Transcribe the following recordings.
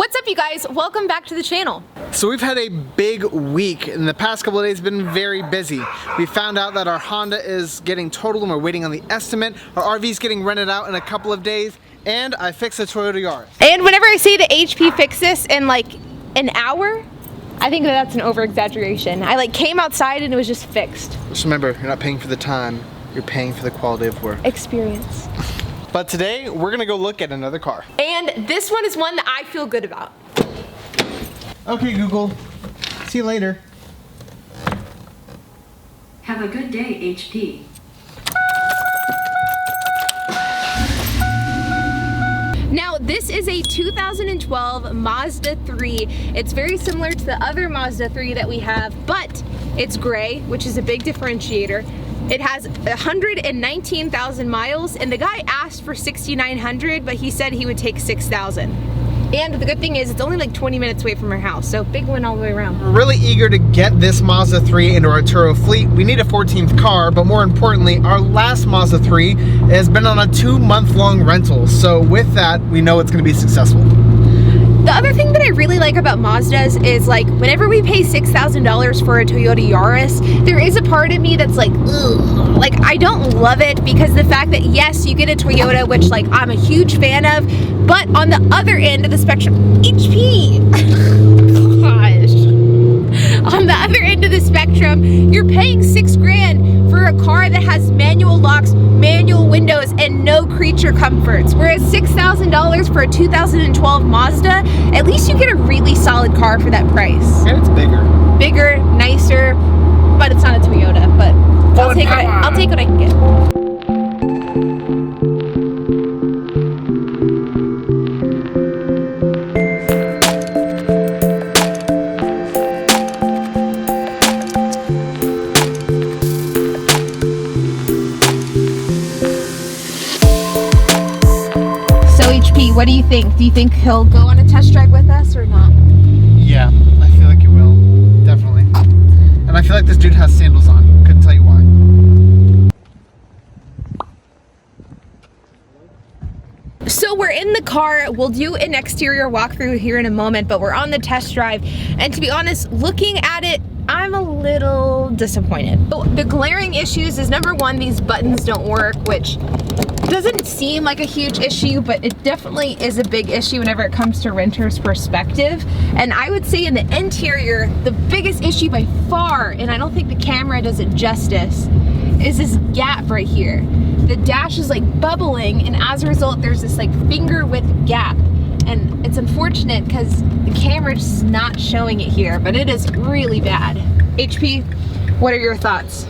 What's up, you guys? Welcome back to the channel. So we've had a big week, and the past couple of days have been very busy. We found out that our Honda is getting totaled and we're waiting on the estimate. Our RV is getting rented out in a couple of days, and I fixed the Toyota Yaris. And whenever I say the HP fixed this in like an hour, I think that's an over-exaggeration. I like came outside and it was just fixed. Just remember, you're not paying for the time, you're paying for the quality of work. Experience. But today, we're gonna go look at another car. And this one is one that I feel good about. Okay, Google. See you later. Have a good day, HP. Now, this is a 2012 Mazda 3. It's very similar to the other Mazda 3 that we have, but it's gray, which is a big differentiator. It has 119,000 miles, and the guy asked for 6,900, but he said he would take 6,000. And the good thing is, it's only like 20 minutes away from our house, so big win all the way around. We're really eager to get this Mazda 3 into our Turo fleet. We need a 14th car, but more importantly, our last Mazda 3 has been on a 2-month-long rental. So with that, we know it's gonna be successful. The other thing that I really like about Mazdas is like whenever we pay $6,000 for a Toyota Yaris, there is a part of me that's like, ugh. Like I don't love it because the fact that yes, you get a Toyota, which like I'm a huge fan of, but on the other end of the spectrum, HP, gosh, on the other end of the spectrum, you're paying $6 grand for a car that has manual locks, manual windows, and no creature comforts. Whereas $6,000 for a 2012 Mazda, at least you get a really solid car for that price. And it's bigger. Bigger, nicer, but it's not a Toyota, but I'll take what I can get. What do you think? Do you think he'll go on a test drive with us or not? Yeah, I feel like he will. Definitely. And I feel like this dude has sandals on. Couldn't tell you why. So we're in the car. We'll do an exterior walkthrough here in a moment, but we're on the test drive. And to be honest, looking at it, I'm a little disappointed. The glaring issues is number one, these buttons don't work, which doesn't seem like a huge issue, but it definitely is a big issue whenever it comes to renter's perspective. And I would say in the interior, the biggest issue by far, and I don't think the camera does it justice, is this gap right here. The dash is like bubbling, and as a result, there's this like finger width gap. And it's unfortunate because the camera just is not showing it here, but it is really bad. HP, what are your thoughts?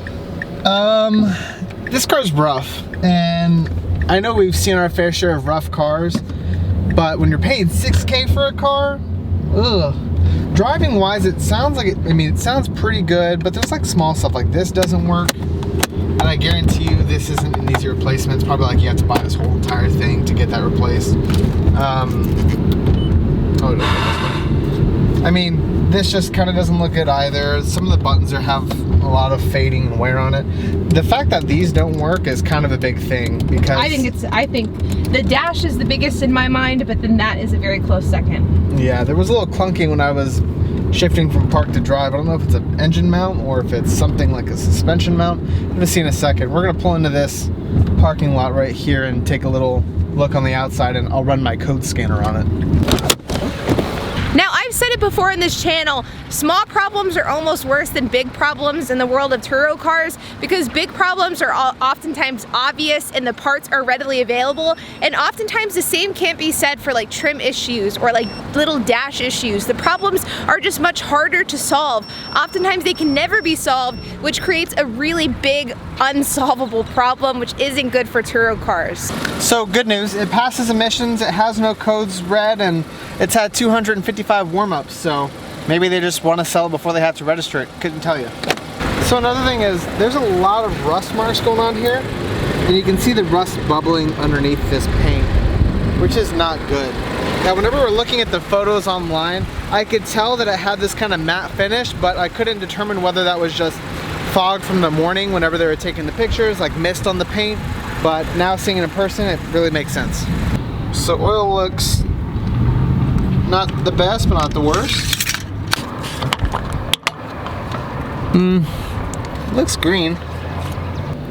This car's rough, and I know we've seen our fair share of rough cars, but when you're paying $6K for a car, ugh. Driving wise, it sounds like it, I mean, it sounds pretty good, but there's like small stuff like this doesn't work. And I guarantee you this isn't an easy replacement. It's probably like you have to buy this whole entire thing to get that replaced. Oh, no, I mean, this just kind of doesn't look good either. Some of the buttons have a lot of fading and wear on it. The fact that these don't work is kind of a big thing because I think the dash is the biggest in my mind, but then that is a very close second. Yeah, there was a little clunking when I was shifting from park to drive. I don't know if it's an engine mount or if it's something like a suspension mount. I'm gonna see in a second. We're gonna pull into this parking lot right here and take a little look on the outside, and I'll run my code scanner on it. Now, I've said it before in this channel, small problems are almost worse than big problems in the world of Turo cars because big problems are oftentimes obvious and the parts are readily available, and oftentimes the same can't be said for like trim issues or like little dash issues. The problems are just much harder to solve. Oftentimes they can never be solved, which creates a really big unsolvable problem, which isn't good for Turo cars. So good news, it passes emissions, it has no codes read, and it's had 255 warm-ups, so maybe they just want to sell it before they have to register it. Couldn't tell you. So another thing is, there's a lot of rust marks going on here, and you can see the rust bubbling underneath this paint, which is not good. Now, whenever we're looking at the photos online, I could tell that it had this kind of matte finish, but I couldn't determine whether that was just fog from the morning whenever they were taking the pictures, like mist on the paint, but now seeing it in person, it really makes sense. So oil looks Not the best, but not the worst. Looks green.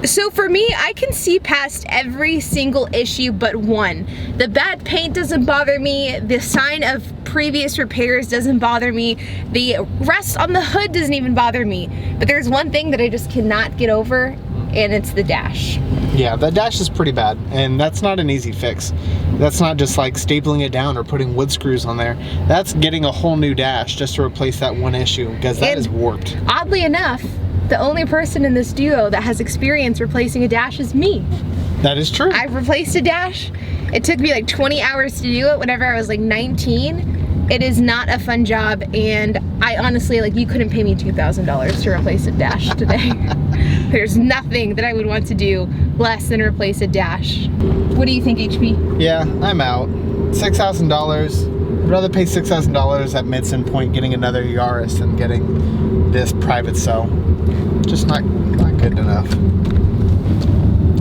So for me, I can see past every single issue but one. The bad paint doesn't bother me. The sign of previous repairs doesn't bother me. The rust on the hood doesn't even bother me. But there's one thing that I just cannot get over, and it's the dash. Yeah, the dash is pretty bad, and that's not an easy fix. That's not just like stapling it down or putting wood screws on there. That's getting a whole new dash just to replace that one issue, because that is warped. Oddly enough, the only person in this duo that has experience replacing a dash is me. That is true. I've replaced a dash. It took me like 20 hours to do it whenever I was like 19. It is not a fun job, and I honestly, like, you couldn't pay me $2,000 to replace a dash today. There's nothing that I would want to do less than replace a dash. What do you think, HP? Yeah, I'm out. $6,000. I'd rather pay $6,000 at Midson Point getting another Yaris than getting this private sale. Just not good enough.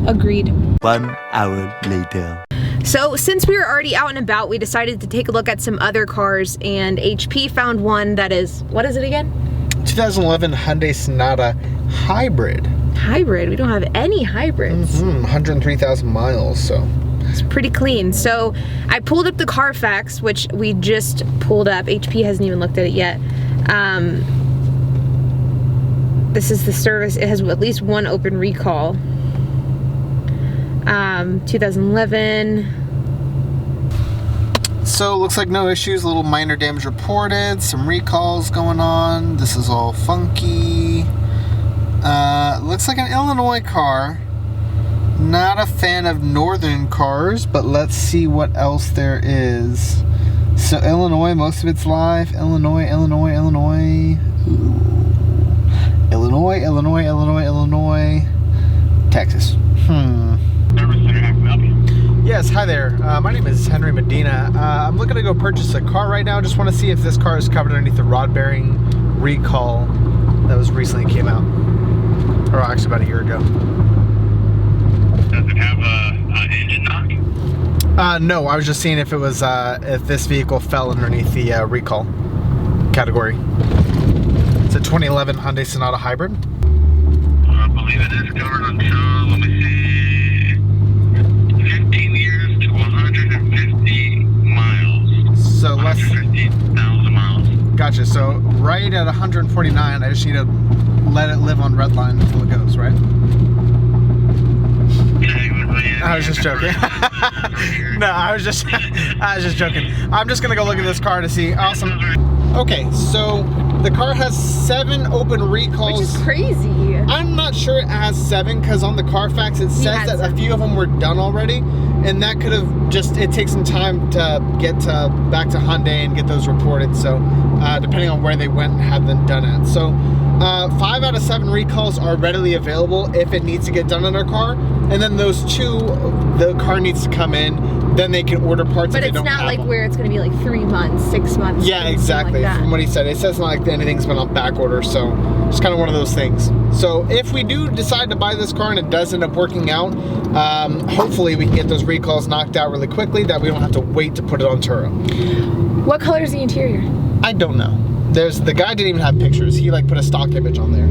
Agreed. 1 hour later. So since we were already out and about, we decided to take a look at some other cars, and HP found one that is, what is it again? 2011 Hyundai Sonata Hybrid. Hybrid? We don't have any hybrids. 103,000 miles, so. It's pretty clean. So I pulled up the Carfax, which we just pulled up. HP hasn't even looked at it yet. This is the service. It has at least one open recall. 2011. So looks like no issues, a little minor damage reported, some recalls going on. This is all funky. Looks like an Illinois car. Not a fan of northern cars, but let's see what else there is. So Illinois, most of it's live. Illinois. Ooh. Illinois. Texas. Yes, hi there. My name is Henry Medina. I'm looking to go purchase a car right now. Just want to see if this car is covered underneath the rod bearing recall that was recently came out. Or actually about a year ago. Does it have a engine knock? No, I was just seeing if it was if this vehicle fell underneath the recall category. It's a 2011 Hyundai Sonata Hybrid. I believe it is covered until, let me see, 15 years to 150 miles. So less 150,000 miles. Gotcha. So right at 149, I just need to let it live on redline until it goes, right? I was just joking. No, I was just joking. I'm just gonna go look at this car to see. Awesome. Okay, so the car has 7 open recalls. Which is crazy. I'm not sure it has 7 because on the Carfax it says that a few of them were done already, and that could have just, it takes some time to get back to Hyundai and get those reported. So depending on where they went and had them done at. So 5 out of 7 recalls are readily available if it needs to get done on our car, and then those 2, the car needs to come in. Then they can order parts. But if they don't it's not have like them. where it's going to be like 3 months, 6 months. Yeah, exactly. Like From what he said, it says not like anything's been on back order, so it's kind of one of those things. So if we do decide to buy this car and it does end up working out, hopefully we can get those recalls knocked out really quickly, that we don't have to wait to put it on Turo. What color is the interior? I don't know. The guy didn't even have pictures. He like put a stock image on there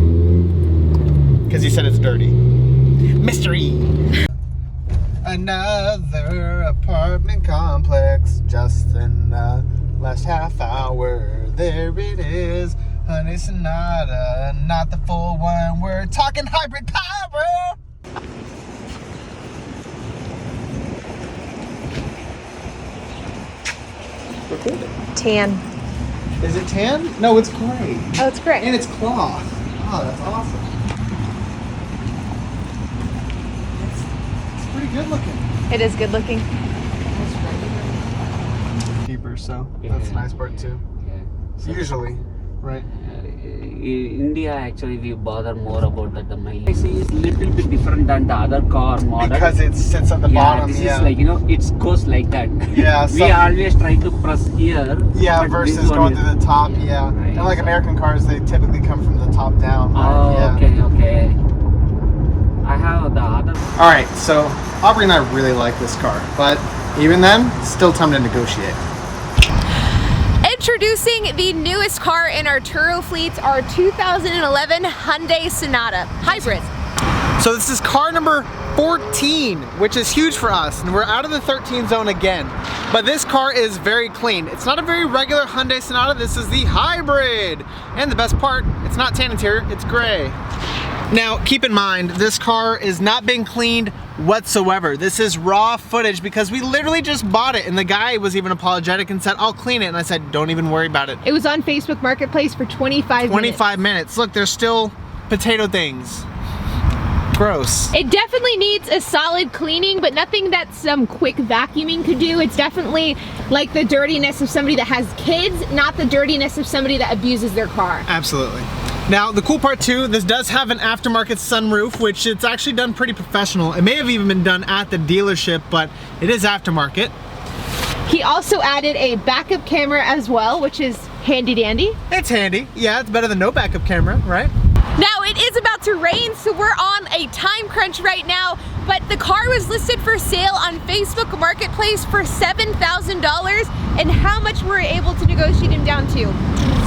because he said it's dirty. Mystery. Another apartment complex just in the last half hour. There it is. Hyundai Sonata, not the full one. We're talking hybrid power. Tan. Is it tan? No, it's gray. Oh, it's gray. And it's cloth. Oh, that's awesome. It's pretty good looking. It is good looking. Cheaper, so that's the nice part too. Usually, right? India actually we bother more about that. The mileage is little bit different than the other car model. Because it sits at the bottom. This is like, you know, it goes like that. Yeah. We always try to press here. Yeah, versus going through the top. Yeah. Right. And like American cars, they typically come from the top down. Oh, yeah. okay. I have the other. All right, so Aubrey and I really like this car, but even then, still time to negotiate. Introducing the newest car in our Turo fleets, our 2011 Hyundai Sonata Hybrid. So this is car number 14, which is huge for us, and we're out of the 13 zone again. But this car is very clean. It's not a very regular Hyundai Sonata, this is the hybrid. And the best part, it's not tan interior, it's gray. Now, keep in mind, this car is not being cleaned whatsoever. This is raw footage because we literally just bought it, and the guy was even apologetic and said, I'll clean it, and I said, don't even worry about it. It was on Facebook Marketplace for 25 minutes. Look, there's still potato things. Gross. It definitely needs a solid cleaning, but nothing that some quick vacuuming could do. It's definitely like the dirtiness of somebody that has kids, not the dirtiness of somebody that abuses their car. Absolutely. Now, the cool part too, this does have an aftermarket sunroof, which it's actually done pretty professional. It may have even been done at the dealership, but it is aftermarket. He also added a backup camera as well, which is handy dandy. It's handy. Yeah, it's better than no backup camera, right? Now it is about to rain, so we're on a time crunch right now, but the car was listed for sale on Facebook Marketplace for $7,000, and how much were we able to negotiate him down to?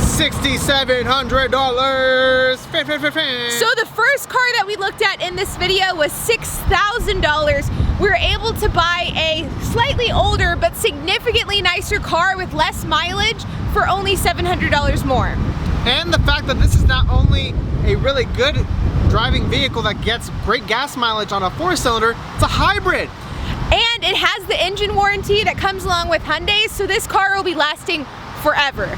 $6,700. So the first car that we looked at in this video was $6,000. We were able to buy a slightly older but significantly nicer car with less mileage for only $700 more. And the fact that this is not only a really good driving vehicle that gets great gas mileage on a 4-cylinder, it's a hybrid. And it has the engine warranty that comes along with Hyundai, so this car will be lasting forever.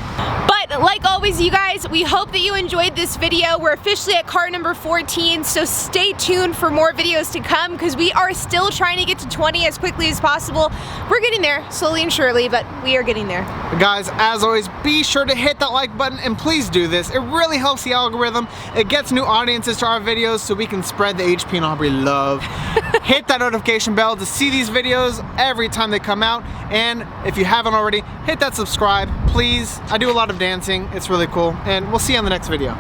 But like always, you guys, we hope that you enjoyed this video. We're officially at car number 14, so stay tuned for more videos to come because we are still trying to get to 20 as quickly as possible. We're getting there, slowly and surely, but we are getting there. Guys, as always, be sure to hit that like button, and please do this. It really helps the algorithm. It gets new audiences to our videos so we can spread the HP and Aubrey love. Hit that notification bell to see these videos every time they come out, and if you haven't already, hit that subscribe, please. I do a lot of dancing. It's really cool, and we'll see you on the next video.